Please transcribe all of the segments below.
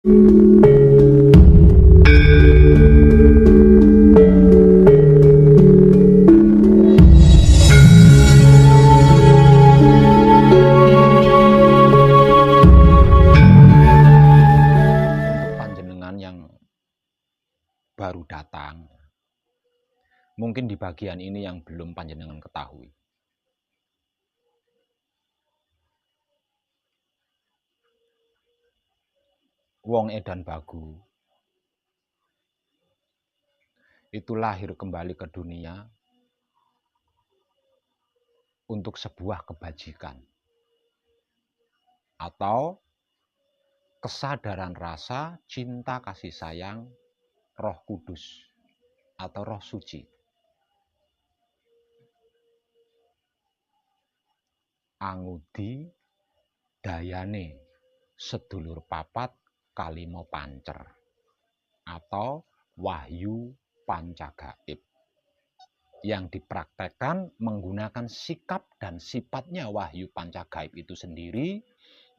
Panjenengan yang baru datang, mungkin di bagian ini yang belum panjenengan ketahui. Wong Edan Bagu itu lahir kembali ke dunia untuk sebuah kebajikan atau kesadaran rasa cinta kasih sayang Roh Kudus atau Roh Suci. Angudi dayane sedulur papat kalimo pancer atau wahyu pancagaib yang dipraktekkan menggunakan sikap dan sifatnya wahyu pancagaib itu sendiri,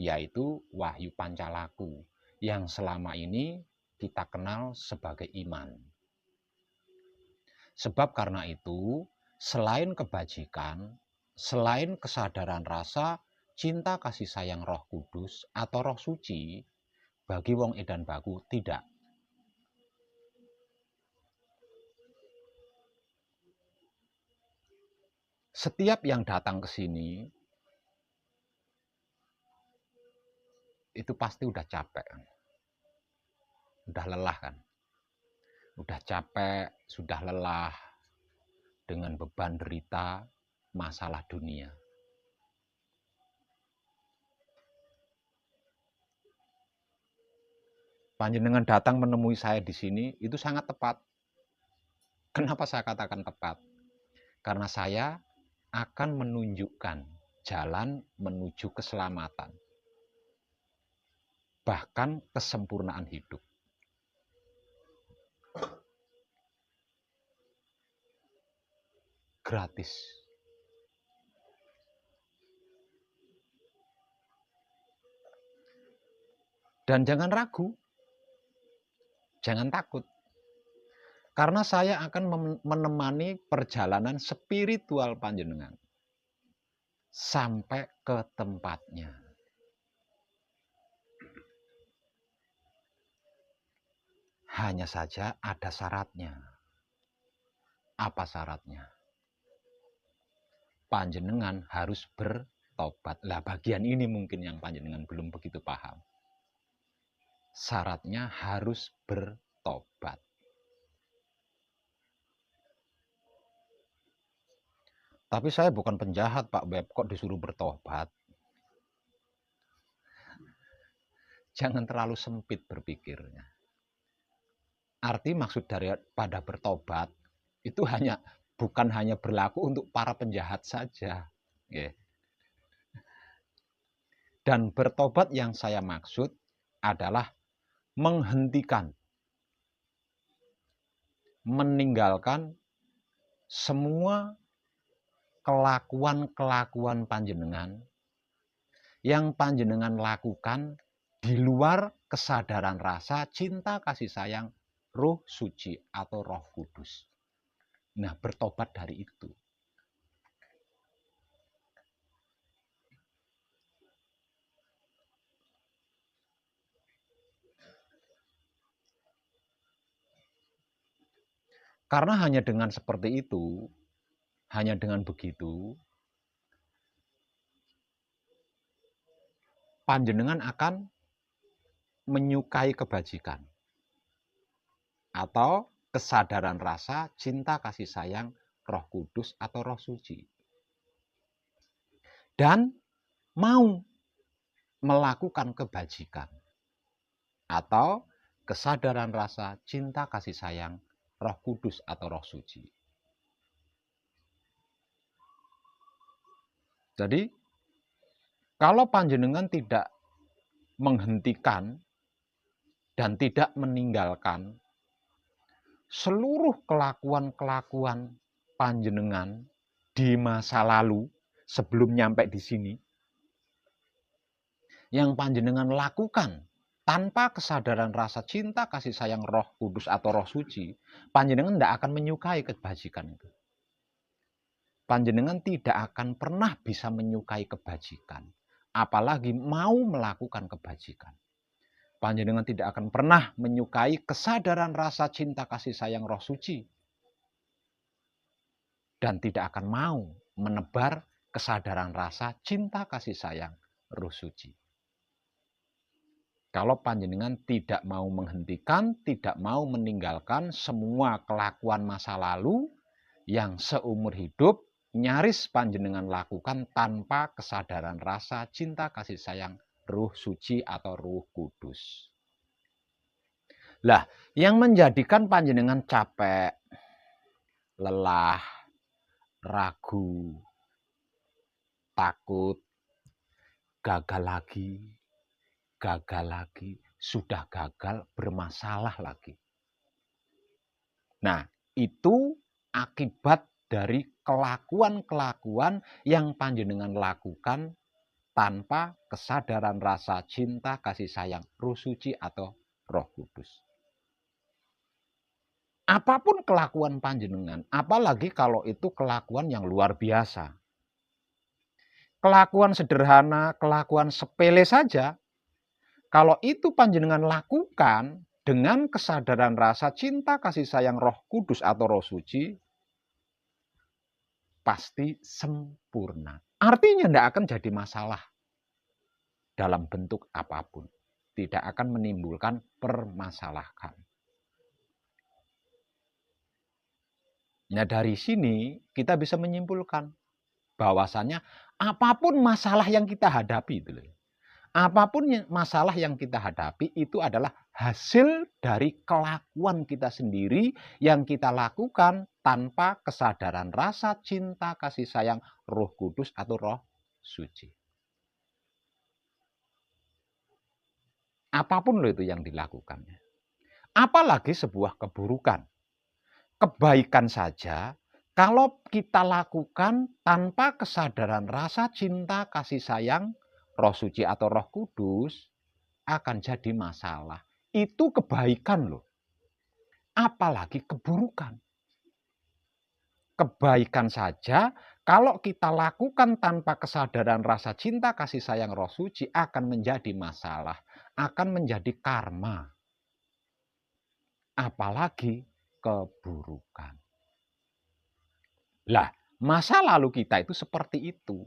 yaitu wahyu pancalaku yang selama ini kita kenal sebagai iman. Sebab karena itu, selain kebajikan, selain kesadaran rasa cinta kasih sayang Roh Kudus atau Roh Suci, bagi wong Edan Bagu tidak. Setiap yang datang ke sini itu pasti udah capek, udah lelah kan, udah capek, sudah lelah dengan beban derita masalah dunia. Panjenengan datang menemui saya di sini itu sangat tepat. Kenapa saya katakan tepat? Karena saya akan menunjukkan jalan menuju keselamatan, bahkan kesempurnaan hidup. Gratis. Dan jangan ragu, jangan takut. Karena saya akan menemani perjalanan spiritual panjenengan sampai ke tempatnya. Hanya saja ada syaratnya. Apa syaratnya? Panjenengan harus bertobat. Lah bagian ini mungkin yang panjenengan belum begitu paham. Syaratnya harus bertobat. Tapi saya bukan penjahat, Pak Beb, kok disuruh bertobat? Jangan terlalu sempit berpikirnya. Arti maksud daripada bertobat itu bukan hanya berlaku untuk para penjahat saja. Dan bertobat yang saya maksud adalah menghentikan, meninggalkan semua kelakuan-kelakuan panjenengan yang panjenengan lakukan di luar kesadaran rasa cinta kasih sayang Roh Suci atau Roh Kudus. Nah, bertobat dari itu. Karena hanya dengan seperti itu, hanya dengan begitu, panjenengan akan menyukai kebajikan atau kesadaran rasa cinta kasih sayang Roh Kudus atau Roh Suci. Dan mau melakukan kebajikan atau kesadaran rasa cinta kasih sayang Roh Kudus atau Roh Suci. Jadi, kalau panjenengan tidak menghentikan dan tidak meninggalkan seluruh kelakuan-kelakuan panjenengan di masa lalu sebelum nyampe di sini, yang panjenengan lakukan tanpa kesadaran rasa cinta, kasih sayang Roh Kudus atau Roh Suci, panjenengan tidak akan menyukai kebajikan itu. Panjenengan tidak akan pernah bisa menyukai kebajikan, apalagi mau melakukan kebajikan. Panjenengan tidak akan pernah menyukai kesadaran rasa cinta kasih sayang Roh Suci, dan tidak akan mau menebar kesadaran rasa cinta kasih sayang Roh Suci. Kalau panjenengan tidak mau menghentikan, tidak mau meninggalkan semua kelakuan masa lalu yang seumur hidup nyaris panjenengan lakukan tanpa kesadaran rasa cinta kasih sayang Roh Suci atau Roh Kudus. Lah, yang menjadikan panjenengan capek, lelah, ragu, takut, gagal lagi, sudah gagal, bermasalah lagi. Nah, itu akibat dari kelakuan-kelakuan yang panjenengan lakukan tanpa kesadaran rasa cinta kasih sayang Roh Suci atau Roh Kudus. Apapun kelakuan panjenengan, apalagi kalau itu kelakuan yang luar biasa. Kelakuan sederhana, kelakuan sepele saja, kalau itu panjenengan lakukan dengan kesadaran rasa cinta kasih sayang Roh Kudus atau Roh Suci, pasti sempurna. Artinya tidak akan jadi masalah dalam bentuk apapun. Tidak akan menimbulkan permasalahan. Nah, dari sini kita bisa menyimpulkan bahwasannya apapun masalah yang kita hadapi itu, apapun masalah yang kita hadapi itu adalah hasil dari kelakuan kita sendiri yang kita lakukan tanpa kesadaran rasa cinta kasih sayang Roh Kudus atau Roh Suci. Apapun loh itu yang dilakukannya. Apalagi sebuah keburukan. Kebaikan saja kalau kita lakukan tanpa kesadaran rasa cinta kasih sayang Roh Suci atau Roh Kudus, akan jadi masalah. Itu kebaikan loh. Apalagi keburukan. Kebaikan saja kalau kita lakukan tanpa kesadaran rasa cinta kasih sayang Roh Suci akan menjadi masalah, akan menjadi karma. Apalagi keburukan. Lah, masa lalu kita itu seperti itu.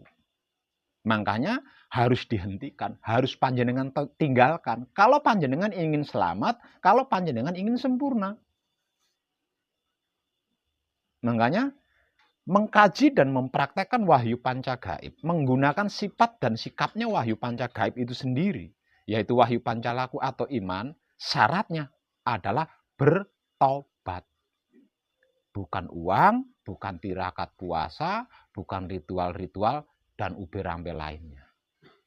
Makanya harus dihentikan, harus panjenengan tinggalkan. Kalau panjenengan ingin selamat, kalau panjenengan ingin sempurna. Makanya mengkaji dan mempraktekkan wahyu pancagaib, menggunakan sifat dan sikapnya wahyu pancagaib itu sendiri, yaitu wahyu pancalaku atau iman, syaratnya adalah bertobat. Bukan uang, bukan tirakat puasa, bukan ritual-ritual, dan ube-rambe lainnya.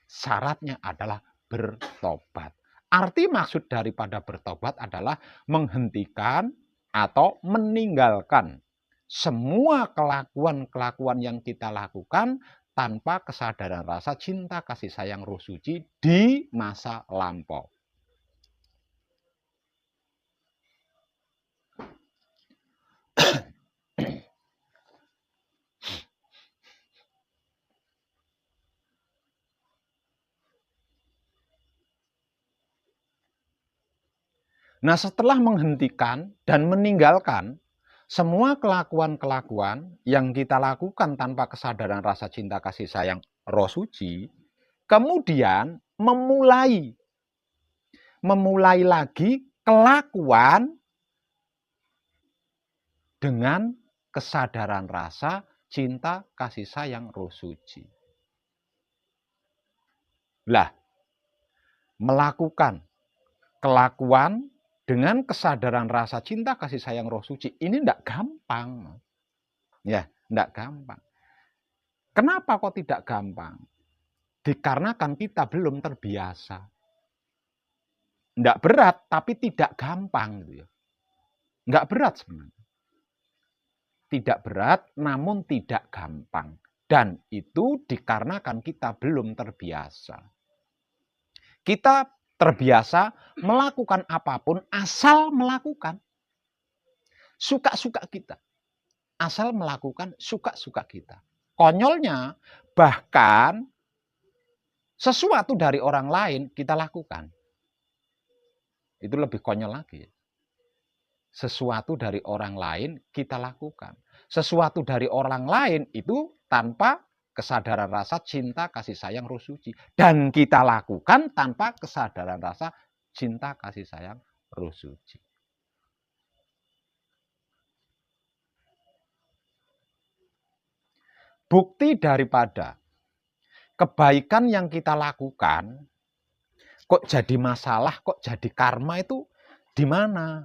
Syaratnya adalah bertobat. Arti maksud daripada bertobat adalah menghentikan atau meninggalkan semua kelakuan-kelakuan yang kita lakukan tanpa kesadaran rasa cinta kasih sayang Roh Suci di masa lampau. Nah, setelah menghentikan dan meninggalkan semua kelakuan-kelakuan yang kita lakukan tanpa kesadaran rasa cinta kasih sayang Roh Suci, kemudian memulai lagi kelakuan dengan kesadaran rasa cinta kasih sayang Roh Suci. Lah, melakukan kelakuan dengan kesadaran rasa cinta kasih sayang Roh Suci ini tidak gampang. Ya, tidak gampang. Kenapa kok tidak gampang? Dikarenakan kita belum terbiasa. Tidak berat, tapi tidak gampang. Gitu ya. Tidak berat sebenarnya. Tidak berat, namun tidak gampang. Dan itu dikarenakan kita belum terbiasa. Kita terbiasa melakukan apapun asal melakukan suka-suka kita. Asal melakukan suka-suka kita. Konyolnya, bahkan sesuatu dari orang lain kita lakukan. Itu lebih konyol lagi. Sesuatu dari orang lain kita lakukan. Sesuatu dari orang lain itu tanpa kesadaran rasa cinta, kasih sayang, roh suci. Dan kita lakukan tanpa kesadaran rasa cinta, kasih sayang, roh suci. Bukti daripada kebaikan yang kita lakukan kok jadi masalah, kok jadi karma itu di mana?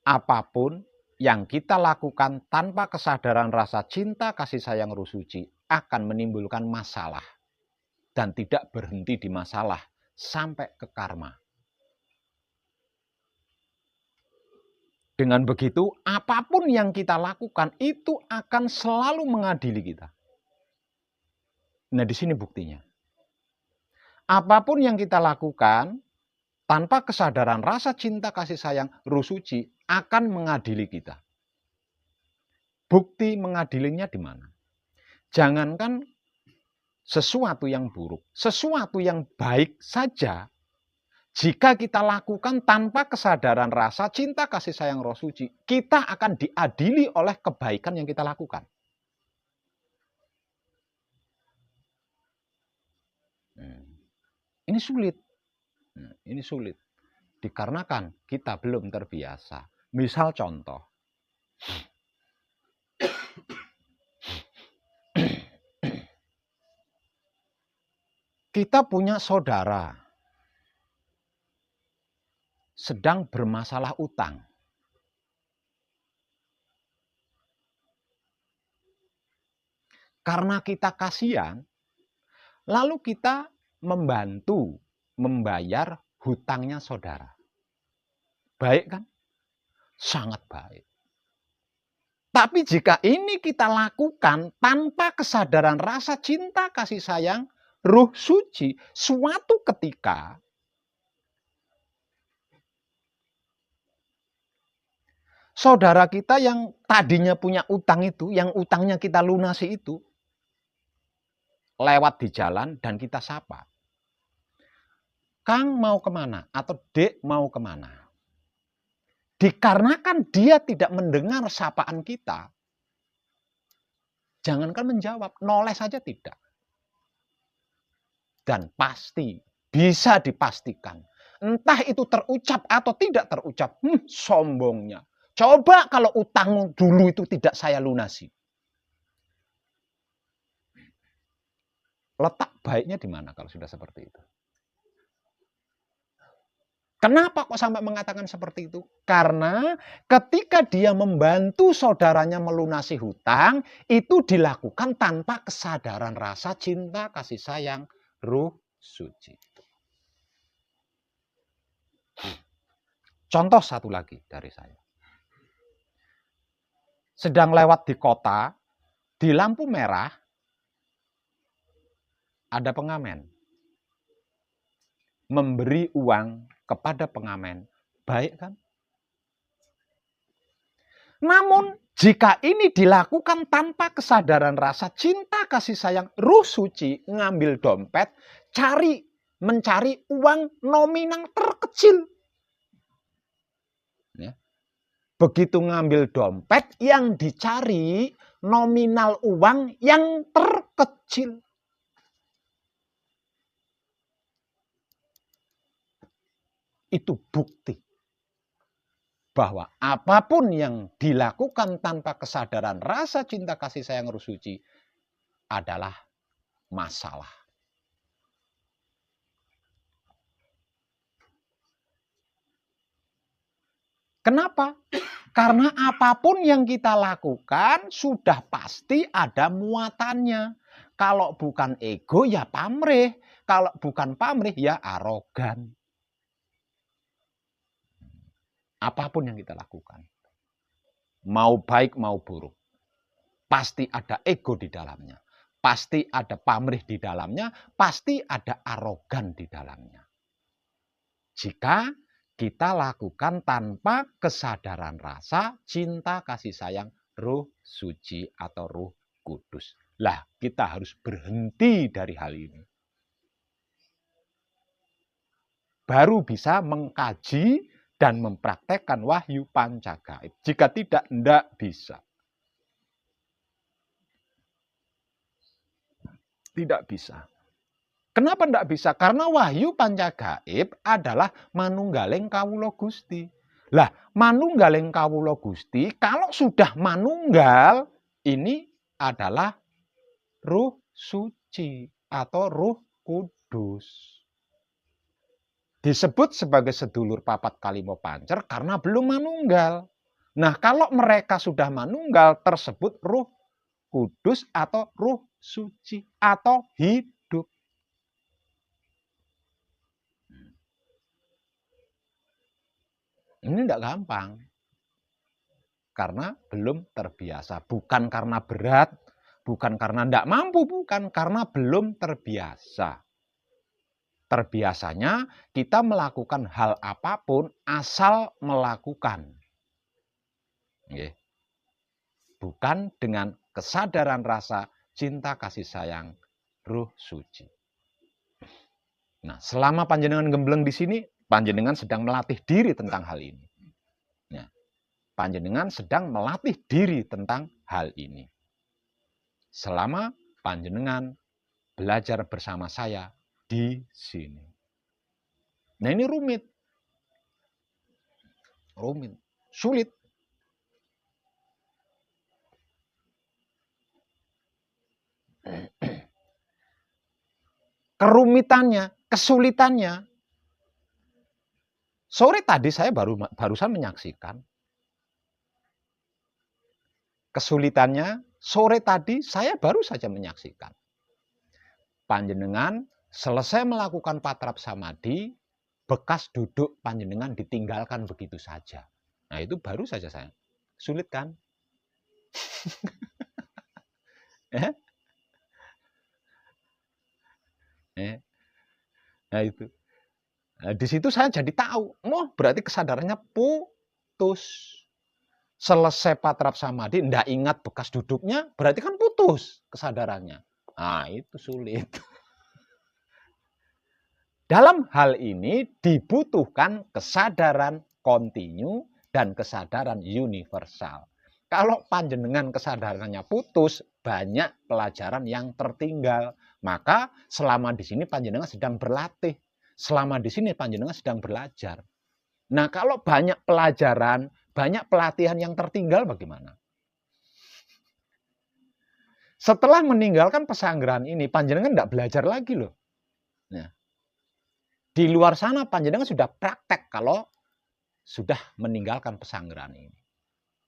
Apapun yang kita lakukan tanpa kesadaran rasa cinta, kasih sayang, roh suci akan menimbulkan masalah dan tidak berhenti di masalah sampai ke karma. Dengan begitu, apapun yang kita lakukan itu akan selalu mengadili kita. Nah, di sini buktinya. Apapun yang kita lakukan tanpa kesadaran rasa cinta, kasih sayang, roh suci akan mengadili kita. Bukti mengadilinya di mana? Jangankan sesuatu yang buruk, sesuatu yang baik saja jika kita lakukan tanpa kesadaran rasa cinta, kasih sayang, roh suci, kita akan diadili oleh kebaikan yang kita lakukan. Ini sulit. Ini sulit. Dikarenakan kita belum terbiasa. Misal contoh. Kita punya saudara sedang bermasalah utang. Karena kita kasihan, lalu kita membantu membayar hutangnya saudara. Baik kan? Sangat baik. Tapi jika ini kita lakukan tanpa kesadaran rasa cinta, kasih sayang, roh suci, suatu ketika saudara kita yang tadinya punya utang itu, yang utangnya kita lunasi itu, lewat di jalan dan kita sapa. Kang mau kemana? Atau Dek mau kemana? Dikarenakan dia tidak mendengar sapaan kita, jangankan menjawab, noleh saja tidak. Dan pasti, bisa dipastikan, entah itu terucap atau tidak terucap, sombongnya. Coba kalau utangmu dulu itu tidak saya lunasi. Letak baiknya di mana kalau sudah seperti itu? Kenapa kok sampai mengatakan seperti itu? Karena ketika dia membantu saudaranya melunasi hutang, itu dilakukan tanpa kesadaran rasa cinta, kasih sayang, roh suci. Contoh satu lagi dari saya. Sedang lewat di kota, di lampu merah, ada pengamen. Memberi uang kepada pengamen, baik kan? Namun jika ini dilakukan tanpa kesadaran rasa cinta, kasih sayang, roh suci, ngambil dompet, mencari uang nominal terkecil. Ya. Begitu ngambil dompet, yang dicari nominal uang yang terkecil. Itu bukti bahwa apapun yang dilakukan tanpa kesadaran rasa cinta, kasih sayang, roh suci adalah masalah. Kenapa? Karena apapun yang kita lakukan sudah pasti ada muatannya. Kalau bukan ego ya pamrih, kalau bukan pamrih ya arogan. Apapun yang kita lakukan, mau baik mau buruk, pasti ada ego di dalamnya, pasti ada pamrih di dalamnya, pasti ada arogan di dalamnya. Jika kita lakukan tanpa kesadaran rasa, cinta, kasih sayang, Roh Suci atau Roh Kudus. Lah, kita harus berhenti dari hal ini. Baru bisa mengkaji dan mempraktekkan wahyu pancagaib. Jika tidak bisa. Tidak bisa. Kenapa tidak bisa? Karena wahyu pancagaib adalah manunggaling kawula Gusti. Lah, manunggaling kawula Gusti, kalau sudah manunggal, ini adalah Roh Suci atau Roh Kudus. Disebut sebagai sedulur papat kalimo pancer karena belum manunggal. Nah, kalau mereka sudah manunggal, tersebut Roh Kudus atau Roh Suci atau hidup. Ini tidak gampang. Karena belum terbiasa. Bukan karena berat, bukan karena tidak mampu, bukan. Karena belum terbiasa. Terbiasanya kita melakukan hal apapun asal melakukan. Bukan dengan kesadaran rasa, cinta, kasih sayang, Roh Suci. Nah, selama panjenengan gembleng di sini, panjenengan sedang melatih diri tentang hal ini. Nah, panjenengan sedang melatih diri tentang hal ini. Selama panjenengan belajar bersama saya di sini. Nah, ini rumit. Rumit. Sulit. Kerumitannya, kesulitannya. Sore tadi saya barusan menyaksikan. Kesulitannya, sore tadi saya baru saja menyaksikan. Panjenengan selesai melakukan patrap samadhi, bekas duduk panjenengan ditinggalkan begitu saja. Nah, itu baru saja saya. Sulit kan? Nah, itu. Nah, di situ saya jadi tahu, berarti kesadarannya putus. Selesai patrap samadhi, tidak ingat bekas duduknya, berarti kan putus kesadarannya. Nah, itu sulit. Dalam hal ini dibutuhkan kesadaran kontinu dan kesadaran universal. Kalau panjenengan kesadarannya putus, banyak pelajaran yang tertinggal. Maka selama di sini panjenengan sedang berlatih. Selama di sini panjenengan sedang belajar. Nah, kalau banyak pelajaran, banyak pelatihan yang tertinggal bagaimana? Setelah meninggalkan pesanggrahan ini, panjenengan tidak belajar lagi loh. Nah, di luar sana panjenengan sudah praktek kalau sudah meninggalkan pesanggrahan ini.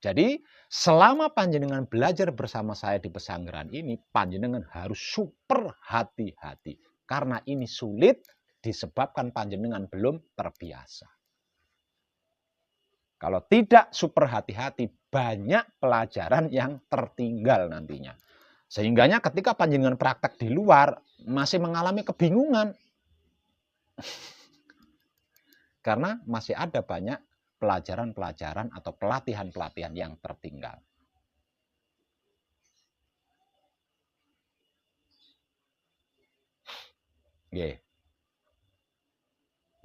Jadi, selama panjenengan belajar bersama saya di pesanggrahan ini, panjenengan harus super hati-hati. Karena ini sulit disebabkan panjenengan belum terbiasa. Kalau tidak super hati-hati, banyak pelajaran yang tertinggal nantinya. Sehingganya ketika panjenengan praktek di luar, masih mengalami kebingungan. Karena masih ada banyak pelajaran-pelajaran atau pelatihan-pelatihan yang tertinggal.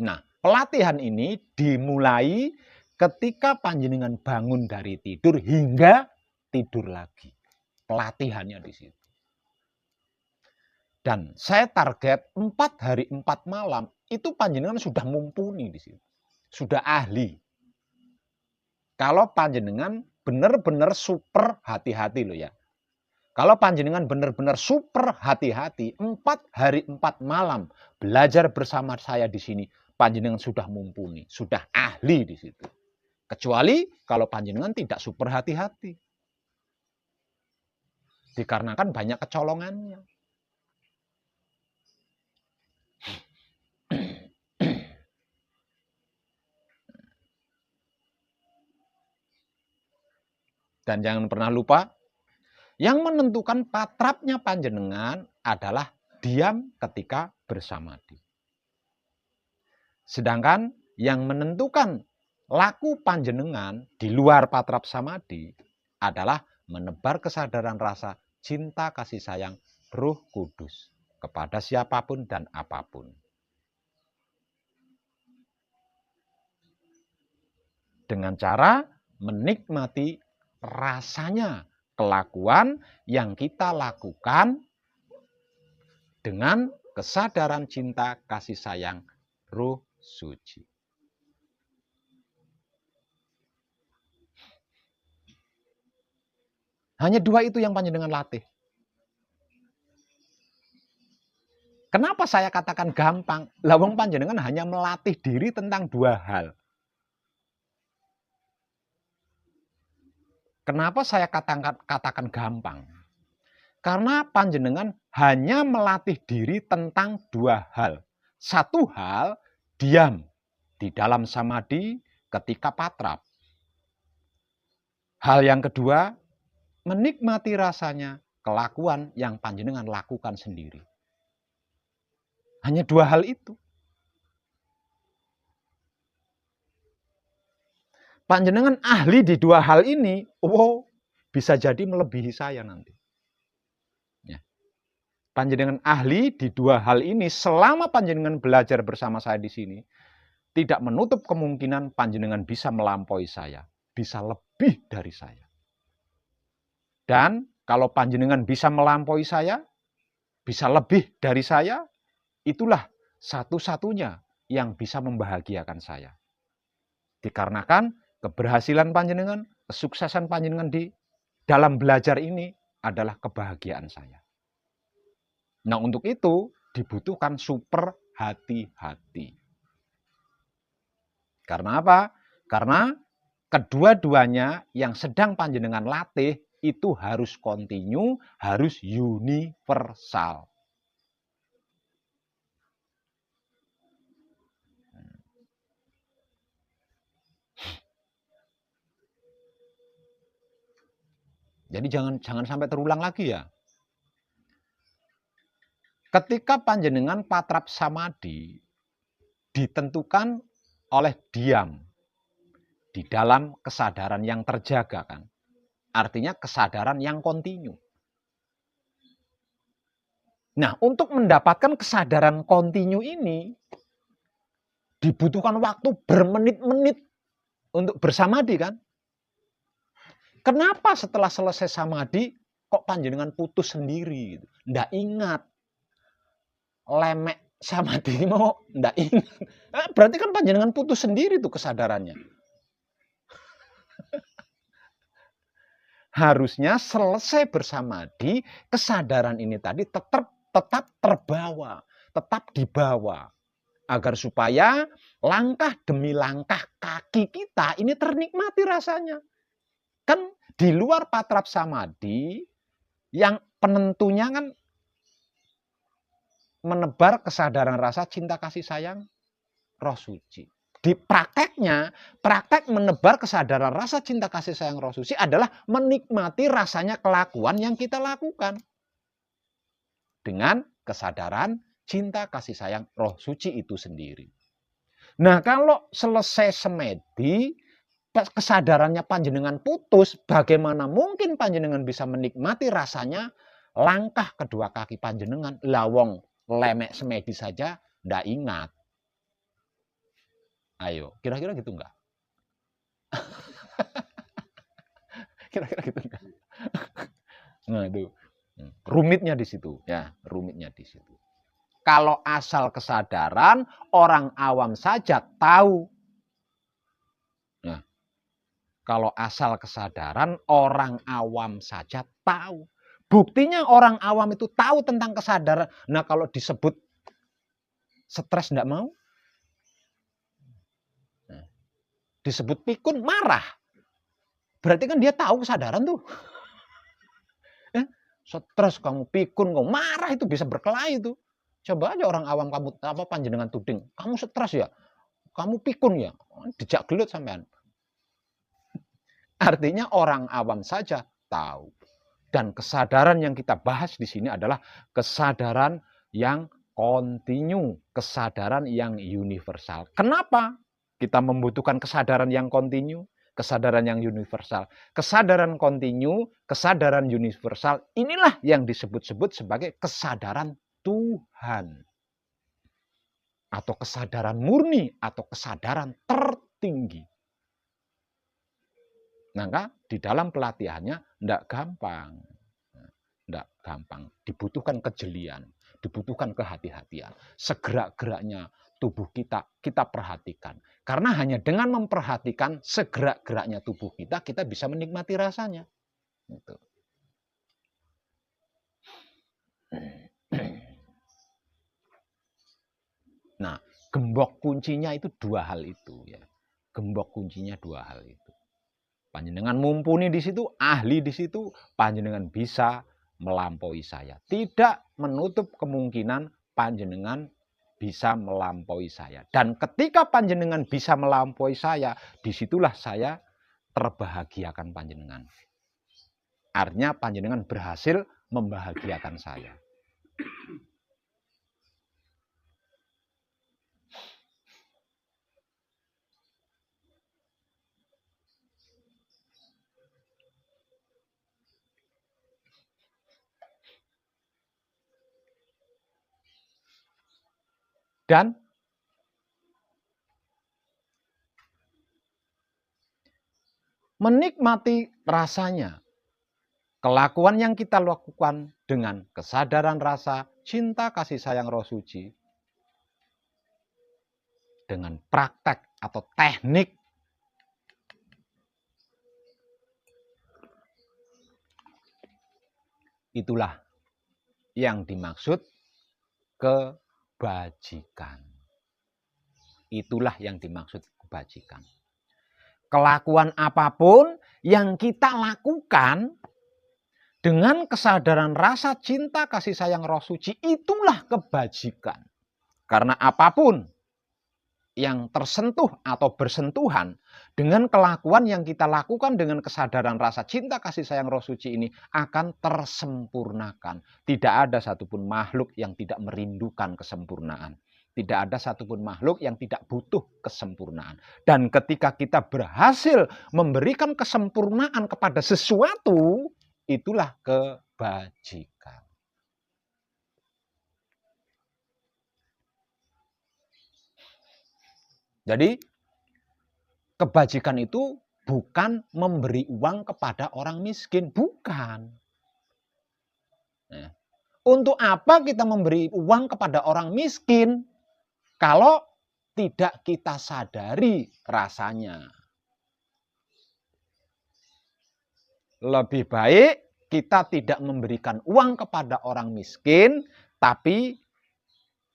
Nah, pelatihan ini dimulai ketika panjenengan bangun dari tidur hingga tidur lagi. Pelatihannya di situ. Dan saya target 4 hari 4 malam itu panjenengan sudah mumpuni di situ. Sudah ahli. Kalau panjenengan benar-benar super hati-hati loh ya. Kalau panjenengan benar-benar super hati-hati, 4 hari 4 malam belajar bersama saya di sini, panjenengan sudah mumpuni, sudah ahli di situ. Kecuali kalau panjenengan tidak super hati-hati. Dikarenakan banyak kecolongannya. Dan jangan pernah lupa, Yang menentukan patrapnya panjenengan adalah diam ketika bersamadi. Sedangkan yang menentukan laku panjenengan di luar patrap samadi adalah menebar kesadaran rasa cinta kasih sayang Roh Kudus kepada siapapun dan apapun. Dengan cara menikmati rasanya kelakuan yang kita lakukan dengan kesadaran cinta kasih sayang Roh Suci. Hanya dua itu yang panjenengan latih. Kenapa saya katakan gampang? Lawang panjenengan hanya melatih diri tentang dua hal. Kenapa saya katakan gampang? Karena panjenengan hanya melatih diri tentang dua hal. Satu hal, diam di dalam samadi ketika patrap. Hal yang kedua, menikmati rasanya kelakuan yang panjenengan lakukan sendiri. Hanya dua hal itu. Panjenengan ahli di dua hal ini, bisa jadi melebihi saya nanti. Ya. Panjenengan ahli di dua hal ini, selama panjenengan belajar bersama saya di sini, tidak menutup kemungkinan panjenengan bisa melampaui saya, bisa lebih dari saya. Dan kalau panjenengan bisa melampaui saya, bisa lebih dari saya, itulah satu-satunya yang bisa membahagiakan saya. Dikarenakan keberhasilan panjenengan, kesuksesan panjenengan di dalam belajar ini adalah kebahagiaan saya. Nah, untuk itu dibutuhkan super hati-hati. Karena apa? Karena kedua-duanya yang sedang panjenengan latih itu harus kontinu, harus universal. Jadi jangan sampai terulang lagi ya. Ketika panjenengan patrap samadi ditentukan oleh diam di dalam kesadaran yang terjaga kan. Artinya kesadaran yang kontinu. Nah, untuk mendapatkan kesadaran kontinu ini dibutuhkan waktu bermenit-menit untuk bersamadi kan. Kenapa setelah selesai samadi kok panjenengan putus sendiri? Nggak ingat. Lemek samadi mau nggak ingat. Berarti kan panjenengan putus sendiri tuh kesadarannya. Harusnya selesai bersamadi, kesadaran ini tadi tetap terbawa, tetap dibawa. Agar supaya langkah demi langkah kaki kita ini ternikmati rasanya. Kan di luar patrap samadi, yang penentunya kan menebar kesadaran rasa cinta kasih sayang Roh Suci. Di prakteknya, praktek menebar kesadaran rasa cinta kasih sayang Roh Suci adalah menikmati rasanya kelakuan yang kita lakukan. Dengan kesadaran cinta kasih sayang Roh Suci itu sendiri. Nah, kalau selesai semedi, kesadarannya panjenengan putus, bagaimana mungkin panjenengan bisa menikmati rasanya langkah kedua kaki panjenengan? Lawong lemek semedi saja ndak ingat. Ayo, kira-kira gitu enggak? Kira-kira gitu enggak? Nah, itu rumitnya di situ, ya, rumitnya di situ. Kalau asal kesadaran, orang awam saja tahu. Nah, kalau asal kesadaran, orang awam saja tahu. Buktinya orang awam itu tahu tentang kesadaran. Nah, kalau disebut stres enggak mau. Disebut pikun, marah. Berarti kan dia tahu kesadaran tuh. Stres kamu, pikun kamu, marah itu bisa berkelahi itu. Coba aja orang awam kamu panjenengan tuding, kamu stres ya, kamu pikun ya, dijak gelut sampean. Artinya orang awam saja tahu. Dan kesadaran yang kita bahas di sini adalah kesadaran yang kontinu, kesadaran yang universal. Kenapa kita membutuhkan kesadaran yang kontinu, kesadaran yang universal? Kesadaran kontinu, kesadaran universal, inilah yang disebut-sebut sebagai kesadaran Tuhan. Atau kesadaran murni, atau kesadaran tertinggi. Maka di dalam pelatihannya tidak gampang. Tidak gampang. Dibutuhkan kejelian, dibutuhkan kehati-hatian. Segerak-geraknya tubuh kita perhatikan. Karena hanya dengan memperhatikan segerak-geraknya tubuh kita bisa menikmati rasanya. Gitu. Nah, gembok kuncinya itu dua hal itu ya. Gembok kuncinya dua hal itu. Panjenengan mumpuni di situ, ahli di situ, panjenengan bisa melampaui saya. Tidak menutup kemungkinan panjenengan bisa melampaui saya. Dan ketika panjenengan bisa melampaui saya, disitulah saya terbahagiakan panjenengan. Artinya panjenengan berhasil membahagiakan saya. Dan menikmati rasanya. Kelakuan yang kita lakukan dengan kesadaran rasa, cinta, kasih sayang Roh Suci, dengan praktek atau teknik, itulah yang dimaksud kebajikan. Itulah yang dimaksud kebajikan. Kelakuan apapun yang kita lakukan dengan kesadaran rasa cinta kasih sayang Roh Suci, itulah kebajikan. Karena apapun yang tersentuh atau bersentuhan dengan kelakuan yang kita lakukan dengan kesadaran rasa cinta kasih sayang Roh Suci ini akan tersempurnakan. Tidak ada satupun makhluk yang tidak merindukan kesempurnaan. Tidak ada satupun makhluk yang tidak butuh kesempurnaan. Dan ketika kita berhasil memberikan kesempurnaan kepada sesuatu, itulah kebajikan. Jadi kebajikan itu bukan memberi uang kepada orang miskin, bukan. Nah, untuk apa kita memberi uang kepada orang miskin kalau tidak kita sadari rasanya? Lebih baik kita tidak memberikan uang kepada orang miskin, tapi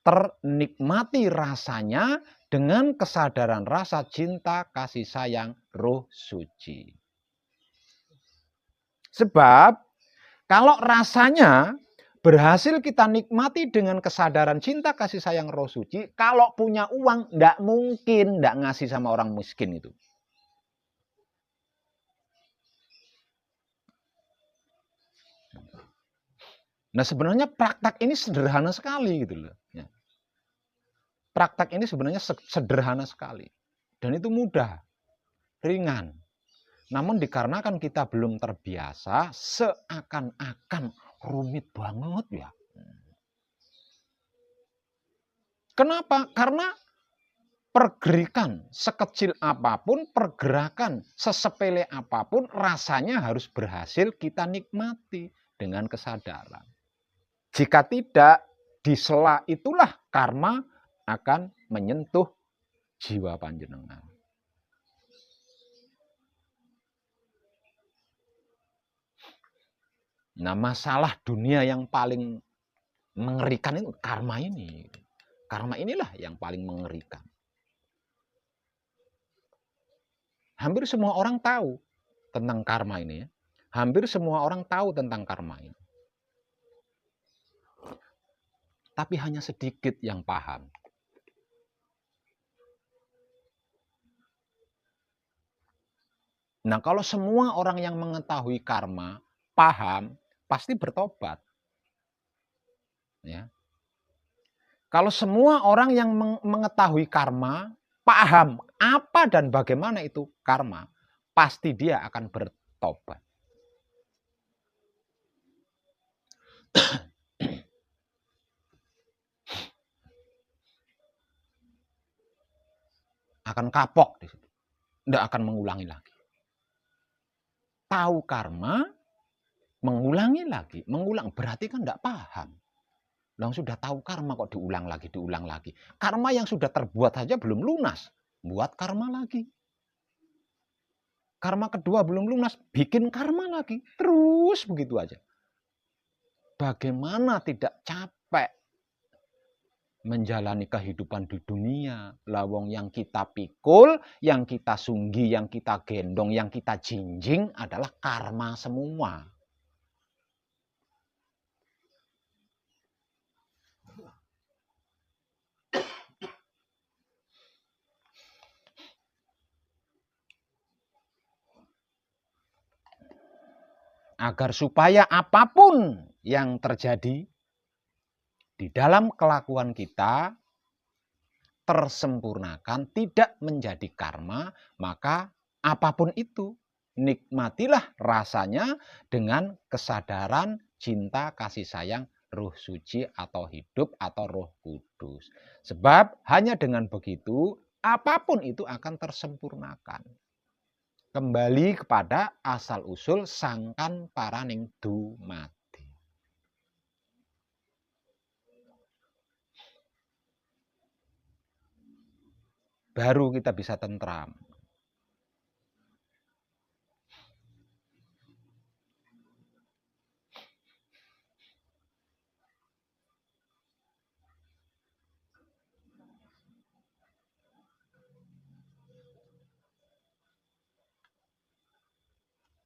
ternikmati rasanya dengan kesadaran rasa cinta, kasih sayang, Roh Suci. Sebab kalau rasanya berhasil kita nikmati dengan kesadaran cinta, kasih sayang, Roh Suci, kalau punya uang, tidak mungkin tidak ngasih sama orang miskin itu. Nah sebenarnya praktek ini sederhana sekali gitu loh. Praktek ini sebenarnya sederhana sekali. Dan itu mudah, ringan. Namun dikarenakan kita belum terbiasa, seakan-akan rumit banget ya. Kenapa? Karena pergerakan sekecil apapun, pergerakan sesepele apapun, rasanya harus berhasil kita nikmati dengan kesadaran. Jika tidak, di sela itulah karma akan menyentuh jiwa panjenengan. Nah, masalah dunia yang paling mengerikan itu karma ini. Karma inilah yang paling mengerikan. Hampir semua orang tahu tentang karma ini ya. Hampir semua orang tahu tentang karma ini. Tapi hanya sedikit yang paham. Nah, kalau semua orang yang mengetahui karma, paham, pasti bertobat. Ya. Kalau semua orang yang mengetahui karma, paham apa dan bagaimana itu karma, pasti dia akan bertobat. Akan kapok di situ. Tidak akan mengulangi lagi. Tahu karma, mengulangi lagi. Mengulang berarti kan tidak paham. Sudah tahu karma kok diulang lagi, diulang lagi. Karma yang sudah terbuat saja belum lunas. Buat karma lagi. Karma kedua belum lunas, bikin karma lagi. Terus begitu aja. Bagaimana tidak capek menjalani kehidupan di dunia. Lawong yang kita pikul, yang kita sunggi, yang kita gendong, yang kita jinjing adalah karma semua. Agar supaya apapun yang terjadi di dalam kelakuan kita tersempurnakan, tidak menjadi karma, maka apapun itu, nikmatilah rasanya dengan kesadaran cinta kasih sayang Roh Suci atau hidup atau Roh Kudus. Sebab hanya dengan begitu, apapun itu akan tersempurnakan. Kembali kepada asal-usul sangkan paraning dumadi. Baru kita bisa tentram.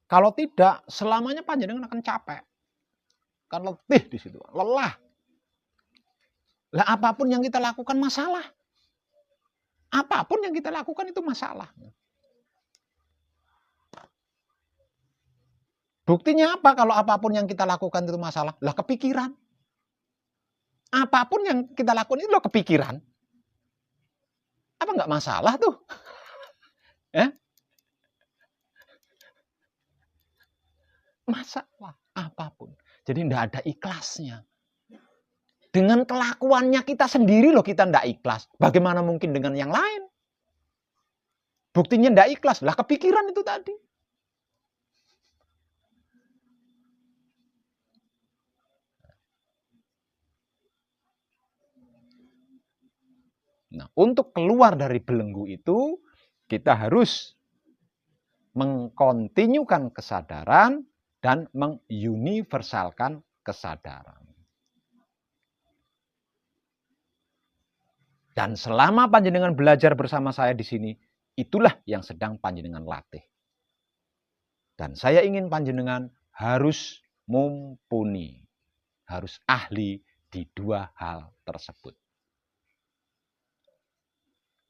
Kalau tidak, selamanya panjenengan akan capek. Kan letih di situ, lelah. Lah apapun yang kita lakukan masalah. Apapun yang kita lakukan itu masalah. Buktinya apa kalau apapun yang kita lakukan itu masalah? Lah kepikiran. Apapun yang kita lakukan itu kepikiran. Apa enggak masalah tuh? Masalah apapun. Jadi enggak ada ikhlasnya. Dengan kelakuannya kita sendiri loh kita enggak ikhlas. Bagaimana mungkin dengan yang lain? Buktinya enggak ikhlas. Lah kepikiran itu tadi. Nah, untuk keluar dari belenggu itu, kita harus mengkontinyukan kesadaran dan menguniversalkan kesadaran. Dan selama panjenengan belajar bersama saya di sini, itulah yang sedang panjenengan latih. Dan saya ingin panjenengan harus mumpuni, harus ahli di dua hal tersebut.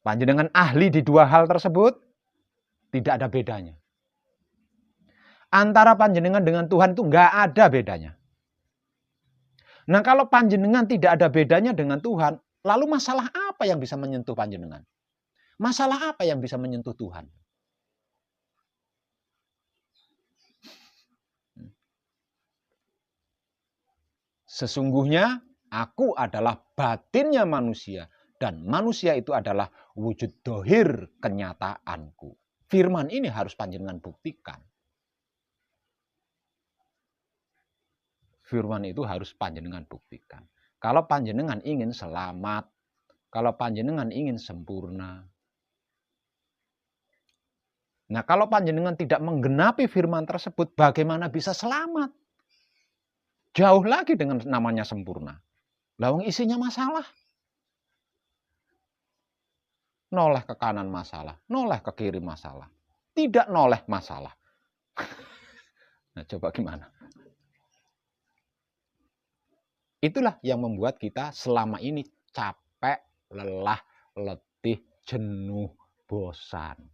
Panjenengan ahli di dua hal tersebut, tidak ada bedanya. Antara panjenengan dengan Tuhan itu nggak ada bedanya. Nah kalau panjenengan tidak ada bedanya dengan Tuhan, lalu masalah apa yang bisa menyentuh panjenengan? Masalah apa yang bisa menyentuh Tuhan? Sesungguhnya aku adalah batinnya manusia. Dan manusia itu adalah wujud dohir kenyataanku. Firman ini harus panjenengan buktikan. Firman itu harus panjenengan buktikan. Kalau panjenengan ingin selamat, kalau panjenengan ingin sempurna. Nah, kalau panjenengan tidak menggenapi firman tersebut, bagaimana bisa selamat? Jauh lagi dengan namanya sempurna. Lawang isinya masalah. Noleh ke kanan masalah, noleh ke kiri masalah. Tidak noleh masalah. Nah, coba gimana? Itulah yang membuat kita selama ini capek, lelah, letih, jenuh, bosan.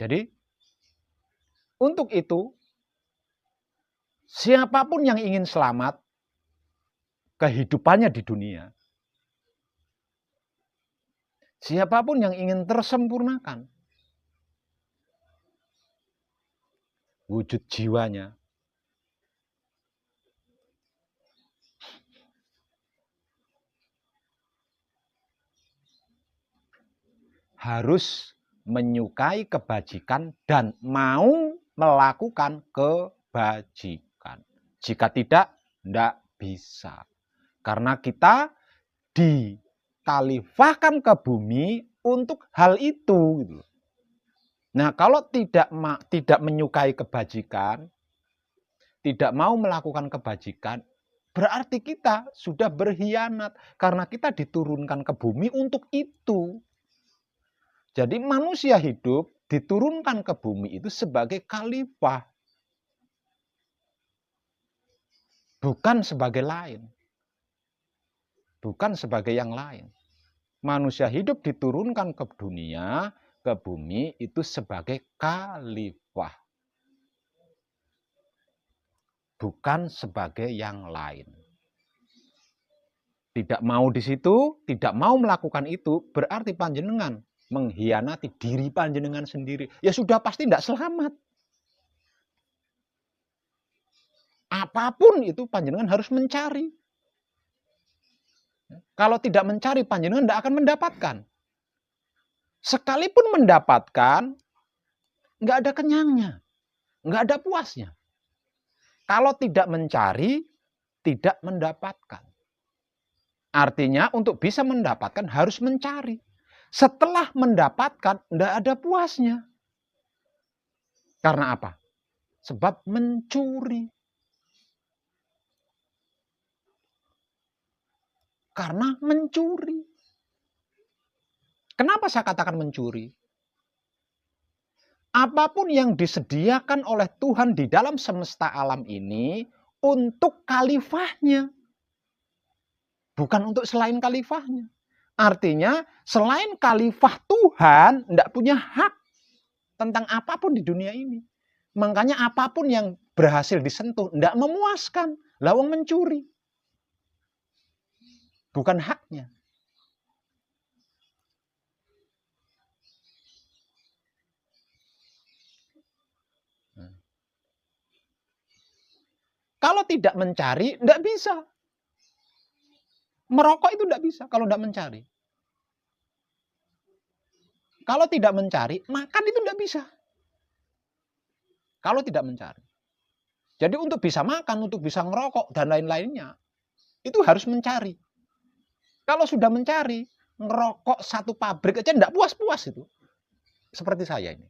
Jadi untuk itu siapapun yang ingin selamat kehidupannya di dunia, siapapun yang ingin tersempurnakan wujud jiwanya, harus menyukai kebajikan dan mau melakukan kebajikan. Jika tidak bisa. Karena kita dikalifahkan ke bumi untuk hal itu. Nah, kalau tidak menyukai kebajikan, tidak mau melakukan kebajikan, berarti kita sudah berkhianat. Karena kita diturunkan ke bumi untuk itu. Jadi manusia hidup diturunkan ke bumi itu sebagai khalifah. Bukan sebagai lain. Bukan sebagai yang lain. Manusia hidup diturunkan ke dunia, ke bumi itu sebagai khalifah. Bukan sebagai yang lain. Tidak mau di situ, tidak mau melakukan itu, berarti panjenengan mengkhianati diri panjenengan sendiri. Ya sudah pasti tidak selamat. Apapun itu panjenengan harus mencari. Kalau tidak mencari, panjenengan tidak akan mendapatkan. Sekalipun mendapatkan, nggak ada kenyangnya, nggak ada puasnya. Kalau tidak mencari, tidak mendapatkan. Artinya untuk bisa mendapatkan harus mencari. Setelah mendapatkan, tidak ada puasnya. Karena apa? Sebab mencuri. Karena mencuri. Kenapa saya katakan mencuri? Apapun yang disediakan oleh Tuhan di dalam semesta alam ini untuk khalifahnya. Bukan untuk selain khalifahnya. Artinya selain khalifah Tuhan tidak punya hak tentang apapun di dunia ini. Makanya apapun yang berhasil disentuh tidak memuaskan. Lawang mencuri. Bukan haknya. Kalau tidak mencari, tidak bisa. Merokok itu tidak bisa kalau tidak mencari. Kalau tidak mencari, makan itu tidak bisa. Kalau tidak mencari. Jadi untuk bisa makan, untuk bisa ngerokok, dan lain-lainnya, itu harus mencari. Kalau sudah mencari, ngerokok satu pabrik aja tidak puas-puas itu. Seperti saya ini.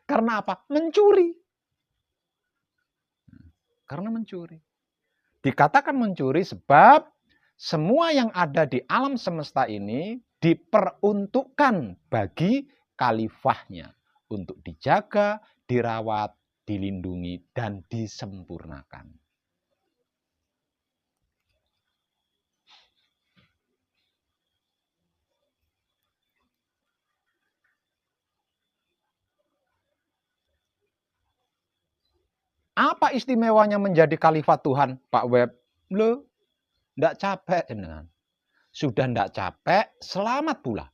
Karena apa? Mencuri. Karena mencuri. Dikatakan mencuri sebab semua yang ada di alam semesta ini diperuntukkan bagi khalifahnya untuk dijaga, dirawat, dilindungi, dan disempurnakan. Apa istimewanya menjadi khalifah Tuhan, Pak Web? Loh, enggak capek jenengan. Sudah enggak capek, selamat pula.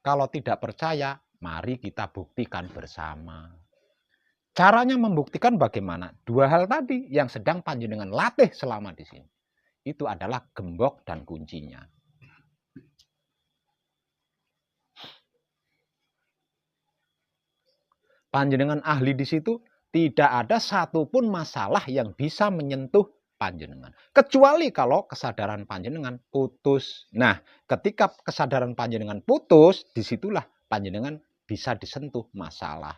Kalau tidak percaya, mari kita buktikan bersama. Caranya membuktikan bagaimana? Dua hal tadi yang sedang panjenengan latih selama di sini. Itu adalah gembok dan kuncinya. Panjenengan ahli di situ, tidak ada satupun masalah yang bisa menyentuh panjenengan. Kecuali kalau kesadaran panjenengan putus. Nah, ketika kesadaran panjenengan putus, disitulah panjenengan bisa disentuh masalah.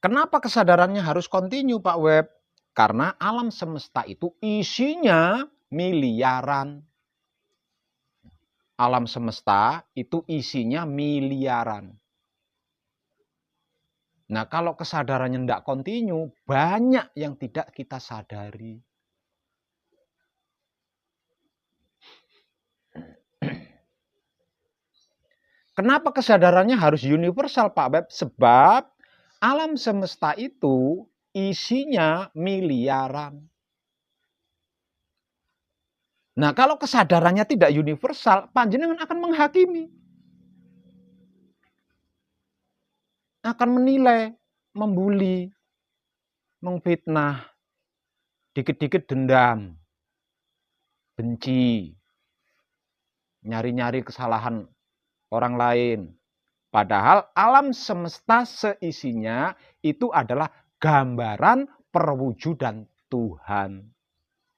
Kenapa kesadarannya harus kontinu, Pak Web? Karena alam semesta itu isinya miliaran. Alam semesta itu isinya miliaran. Nah, kalau kesadarannya tidak kontinu, banyak yang tidak kita sadari. Kenapa kesadarannya harus universal, Pak Beb? Sebab alam semesta itu isinya miliaran. Nah, kalau kesadarannya tidak universal, panjenengan akan menghakimi. Akan menilai, membuli, mengfitnah, dikit-dikit dendam, benci, nyari-nyari kesalahan orang lain. Padahal alam semesta seisinya itu adalah gambaran perwujudan Tuhan.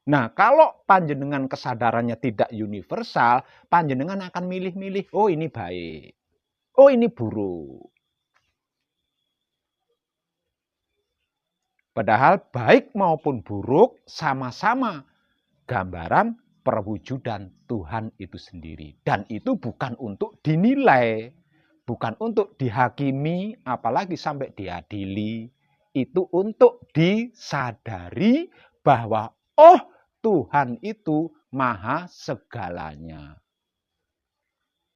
Nah, kalau panjenengan kesadarannya tidak universal, panjenengan akan milih-milih, oh ini baik, oh ini buruk. Padahal baik maupun buruk sama-sama gambaran perwujudan Tuhan itu sendiri. Dan itu bukan untuk dinilai, bukan untuk dihakimi, apalagi sampai diadili. Itu untuk disadari bahwa oh Tuhan itu maha segalanya.